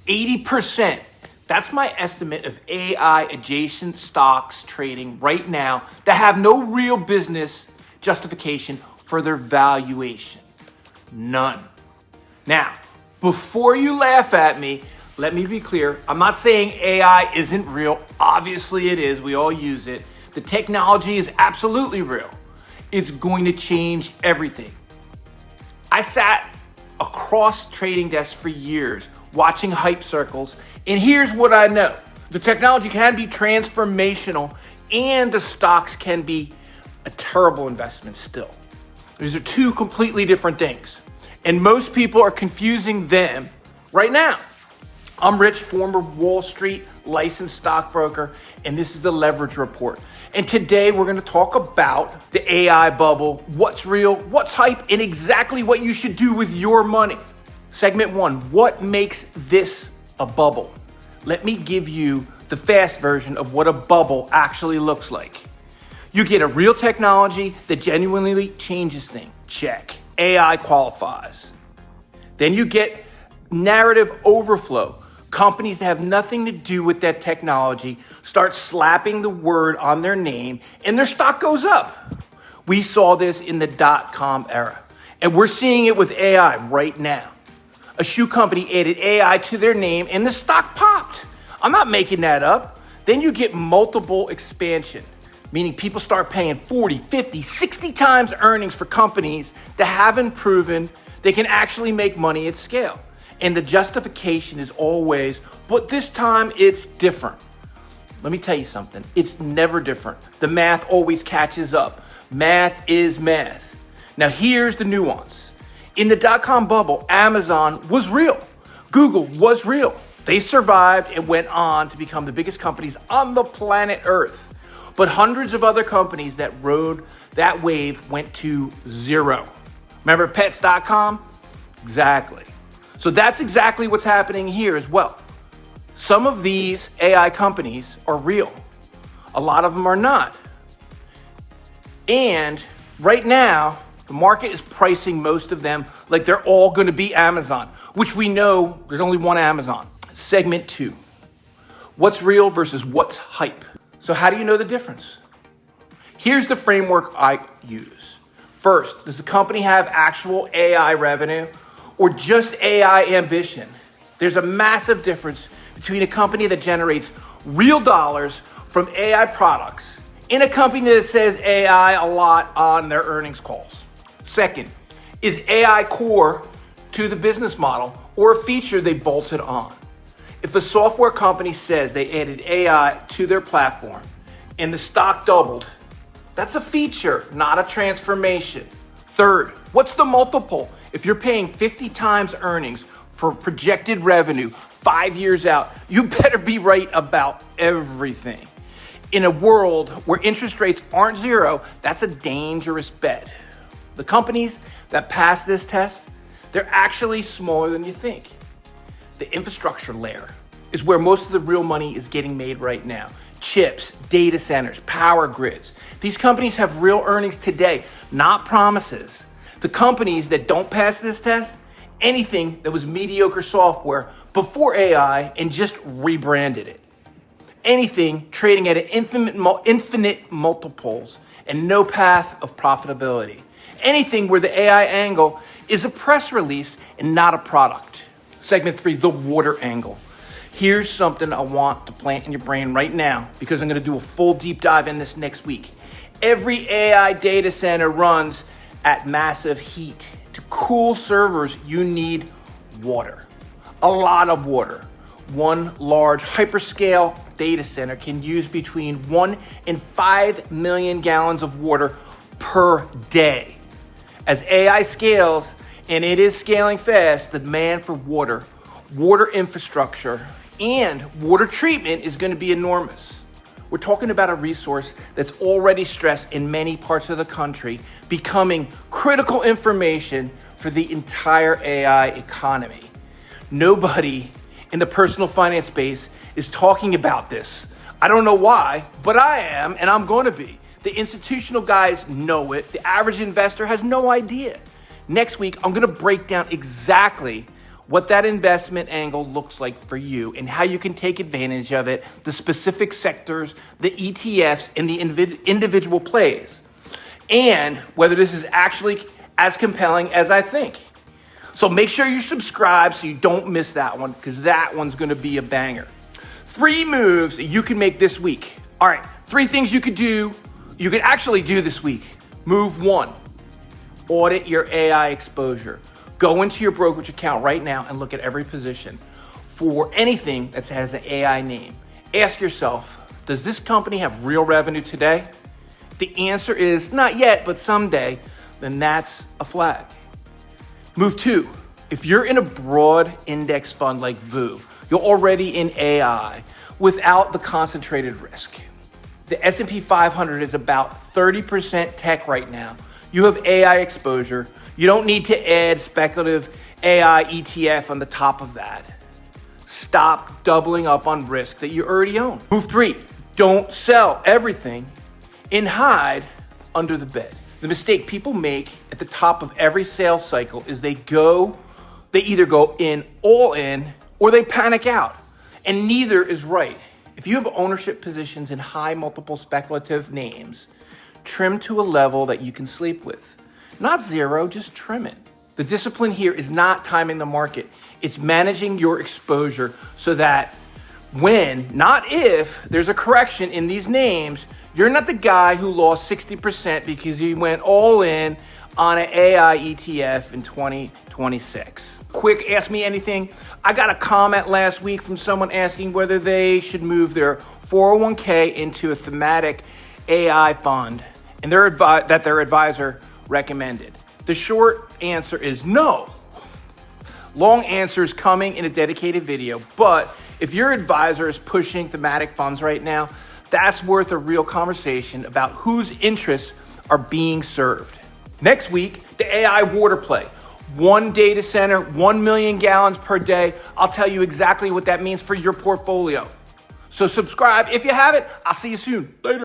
80%. That's my estimate of AI adjacent stocks trading right now that have no real business justification for their valuation. None. Now, before you laugh at me, let me be clear. I'm not saying AI isn't real. Obviously it is. We all use it. The technology is absolutely real. It's going to change everything. I sat across trading desks for years watching hype circles, and here's what I know. The technology can be transformational and the stocks can be a terrible investment still. These are two completely different things. And most people are confusing them right now. I'm Rich, former Wall Street licensed stockbroker, and this is the Leverage Report. And today we're going to talk about the AI bubble, what's real, what's hype, and exactly what you should do with your money. Segment 1, what makes this a bubble? Let me give you the fast version of what a bubble actually looks like. You get a real technology that genuinely changes things. Check. AI qualifies. Then you get narrative overflow. Companies that have nothing to do with that technology start slapping the word on their name and their stock goes up. We saw this in the .com era, and we're seeing it with AI right now. A shoe company added AI to their name and the stock popped. I'm not making that up. Then you get multiple expansion, meaning people start paying 40, 50, 60 times earnings for companies that haven't proven they can actually make money at scale. And the justification is always, but this time it's different. Let me tell you something. It's never different. The math always catches up. Math is math. Now here's the nuance. In the .com bubble, Amazon was real. Google was real. They survived and went on to become the biggest companies on the planet Earth. But hundreds of other companies that rode that wave went to zero. Remember pets.com? Exactly. So that's exactly what's happening here as well. Some of these AI companies are real. A lot of them are not. And right now, the market is pricing most of them like they're all going to be Amazon, which we know there's only one Amazon. Segment 2, what's real versus what's hype. So how do you know the difference? Here's the framework I use. First, does the company have actual AI revenue or just AI ambition? There's a massive difference between a company that generates real dollars from AI products and a company that says AI a lot on their earnings calls. Second, is AI core to the business model or a feature they bolted on? If a software company says they added AI to their platform and the stock doubled, that's a feature, not a transformation. Third, what's the multiple? If you're paying 50 times earnings for projected revenue 5 years out, you better be right about everything. In a world where interest rates aren't zero, that's a dangerous bet. The companies that pass this test, they're actually smaller than you think. The infrastructure layer is where most of the real money is getting made right now. Chips, data centers, power grids. These companies have real earnings today, not promises. The companies that don't pass this test, anything that was mediocre software before AI and just rebranded it. Anything trading at an infinite multiples and no path of profitability. Anything where the AI angle is a press release and not a product. Segment 3, the water angle. Here's something I want to plant in your brain right now because I'm going to do a full deep dive in this next week. Every AI data center runs at massive heat. To cool servers, you need water. A lot of water. One large hyperscale data center can use between 1 and 5 million gallons of water per day. As AI scales, and it is scaling fast, the demand for water infrastructure, and water treatment is going to be enormous. We're talking about a resource that's already stressed in many parts of the country, becoming critical information for the entire AI economy. Nobody in the personal finance space is talking about this. I don't know why, but I am, and I'm going to be. The institutional guys know it. The average investor has no idea. Next week, I'm going to break down exactly what that investment angle looks like for you and how you can take advantage of it, the specific sectors, the ETFs, and the individual plays, and whether this is actually as compelling as I think. So make sure you subscribe so you don't miss that one, because that one's going to be a banger. 3 moves that you can make this week. All right, 3 things you could actually do this week. Move 1, audit your AI exposure. Go into your brokerage account right now and look at every position for anything that has an AI name. Ask yourself, does this company have real revenue today? If the answer is not yet, but someday, then that's a flag. Move 2, if you're in a broad index fund like VU, you're already in AI without the concentrated risk. The S&P 500 is about 30% tech right now. You have AI exposure. You don't need to add speculative AI ETF on the top of that. Stop doubling up on risk that you already own. Move 3, don't sell everything and hide under the bed. The mistake people make at the top of every sales cycle is they either go in all in or they panic out. And neither is right. If you have ownership positions in high multiple speculative names, trim to a level that you can sleep with. Not 0, just trim it. The discipline here is not timing the market. It's managing your exposure so that when, not if, there's a correction in these names, you're not the guy who lost 60% because he went all in on an AI ETF in 2026. Quick, ask me anything. I got a comment last week from someone asking whether they should move their 401k into a thematic AI fund and that their advisor recommended. The short answer is no. Long answer is coming in a dedicated video, but if your advisor is pushing thematic funds right now, that's worth a real conversation about whose interests are being served. Next week, the AI water play. 1 data center, 1 million gallons per day. I'll tell you exactly what that means for your portfolio. So subscribe if you haven't. I'll see you soon. Later.